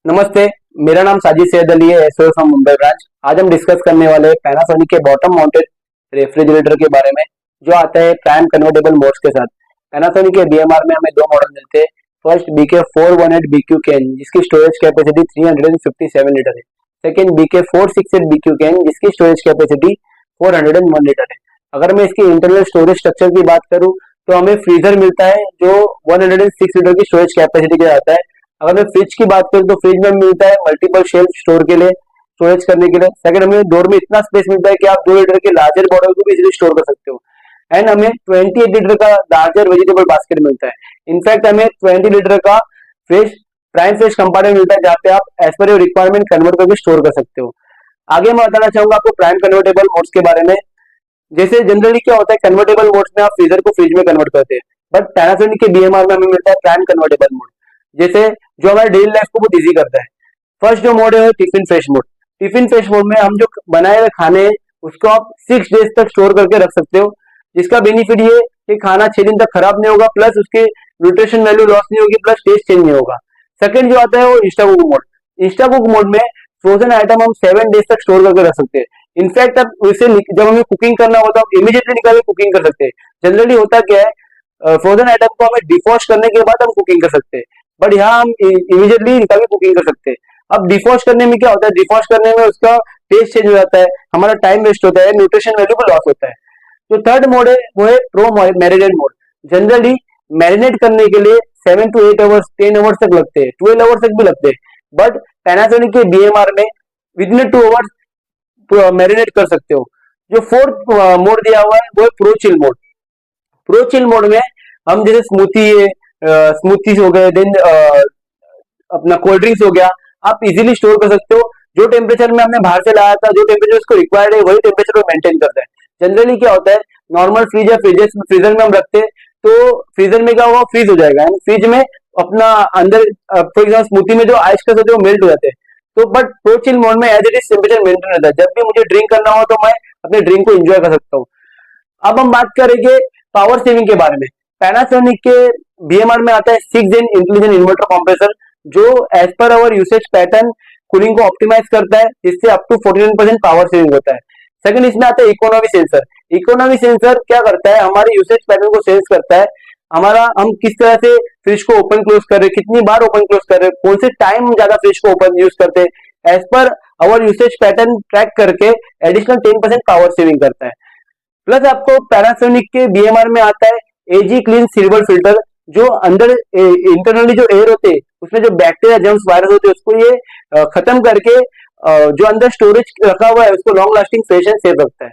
नमस्ते। मेरा नाम साजिद सैयद अली है, एसओ फ्रॉम मुंबई ब्रांच। आज हम डिस्कस करने वाले हैं पैनासोनिक के बॉटम माउंटेड रेफ्रिजरेटर के बारे में, जो आता है प्राइम कन्वर्टेबल मोड्स के साथ। पैनासोनिक के बीएमआर में हमें दो मॉडल मिलते हैं। फर्स्ट BK418 BQ कैन, जिसकी स्टोरेज कैपेसिटी 357 लीटर है। सेकेंड BK468 BQ कैन, जिसकी स्टोरेज कैपेसिटी 401 लीटर है। अगर मैं इसकी इंटरनल स्टोरेज स्ट्रक्चर की बात करूं तो हमें फ्रीजर मिलता है जो 106 लीटर की स्टोरेज कैपेसिटी के आता है। अगर मैं फ्रिज की बात करूं तो फ्रिज में मिलता है मल्टीपल शेल्फ स्टोर के लिए, स्टोरेज करने के लिए। सेकंड, हमें डोर में इतना स्पेस मिलता है कि आप 2 लीटर के लार्जर बॉटल को भी इजीली स्टोर कर सकते हो। एंड हमें 28 लीटर का लार्जर वेजिटेबल बास्केट मिलता है। इनफैक्ट हमें 20 लीटर का फ्रेश प्राइम फ्रेश कंपार्टमेंट मिलता है, जहाँ पे आप as per your requirement convert करके स्टोर कर सकते हो। आगे मैं बताना चाहूंगा आपको प्राइम कन्वर्टेबल मोड्स के बारे में। जैसे जनरली क्या होता है, कन्वर्टेबल मोड्स में आप फ्रीजर को फ्रिज में कन्वर्ट करते हैं, बट पैनासोनिक के बीएमआर में हमें मिलता है प्राइम कन्वर्टेबल मोड, जैसे जो हमारे डेली लाइफ को बहुत इजी करता है। फर्स्ट जो मोड है tiffin fresh mode. Tiffin fresh mode में हम जो बनाए हुए खाने हैं उसको आप 6 डेज तक स्टोर करके रख सकते हो, जिसका बेनिफिट ये कि खाना 6 दिन तक खराब नहीं होगा, प्लस उसके न्यूट्रिशन वैल्यू लॉस नहीं होगी, प्लस टेस्ट चेंज नहीं होगा। सेकंड जो आता है वो Insta cook mode. Insta cook mode में फ्रोजन आइटम हम 7 डेज तक स्टोर करके रख सकते हैं। इनफैक्ट अब उसे जब हमें कुकिंग करना होता है इमीडिएटली निकाल के कुकिंग कर सकते हैं। जनरली होता क्या है, फ्रोजन आइटम को हमें डिफॉस्ट करने के बाद हम कुकिंग कर सकते हैं, बट यहाँ हम इमीडिएटली निकाल के कुकिंग कर सकते हैं। अब डिफॉस्ट करने में क्या होता है, डिफॉस्ट करने में उसका टेस्ट चेंज हो जाता है, हमारा टाइम वेस्ट होता है, न्यूट्रिशन वैल्यू को लॉस होता है। जो थर्ड मोड है वो है pro marinate mode. Generally marinate करने के लिए 7 to 8 आवर्स 10 आवर्स तक लगते हैं, 12 आवर्स तक भी लगते हैं, बट पैनासोनिक के बीएमआर में विद इन 2 आवर्स मैरिनेट कर सकते हो। जो फोर्थ मोड दिया हुआ है वो है pro chill mode. Pro chill mode में हम जैसे स्मूथीज हो गए, देन अपना कोल्ड ड्रिंक्स हो गया, आप इजीली स्टोर कर सकते हो। जो टेम्परेचर में हमने बाहर से लाया था, जो टेम्परेचर उसको रिक्वायर्ड है, वही टेम्परेचर वो मेंटेन करता है। जनरली क्या होता है, नॉर्मल फ्रिज या फ्रीजर में हम रखते हैं तो फ्रीजर में क्या होगा, फ्रीज हो जाएगा, फ्रिज में अपना अंदर फॉर एग्जाम्पल स्मूथी में जो आइस होते हैं वो मेल्ट हो जाते हैं। तो बट प्रो चिल मोड में as it is temperature maintain रहता है। जब भी मुझे ड्रिंक करना हो तो मैं अपने ड्रिंक को एंजॉय कर सकता हूँ। अब हम बात करेंगे पावर सेविंग के बारे में। पैनासोनिक के बीएमआर में आता है 6 जेन इंटेलिजेंट इन्वर्टर कंप्रेसर, जो as per our usage pattern cooling को ऑप्टिमाइज करता है, जिससे अप टू 49% पावर सेविंग होता है। सेकंड, इसमें आता है इकोनॉमी सेंसर। इकोनॉमी सेंसर क्या करता है, हमारे यूसेज पैटर्न को सेंस करता है, हमारा हम किस तरह से फ्रिज को ओपन क्लोज कर रहे हैं, कितनी बार ओपन क्लोज कर रहे हैं, कौन से टाइम ज्यादा फ्रिज को ओपन यूज करते हैं, as per our usage pattern track करके एडिशनल 10% पावर सेविंग करता है। प्लस आपको पैनासोनिक के बीएमआर में आता है एजी क्लीन सिल्वर फिल्टर, जो अंदर इंटरनली जो एयर होते हैं उसमें जो बैक्टीरिया जर्म्स वायरस होते हैं उसको ये खत्म करके जो अंदर स्टोरेज रखा हुआ है उसको long lasting fresh and safe रखता है।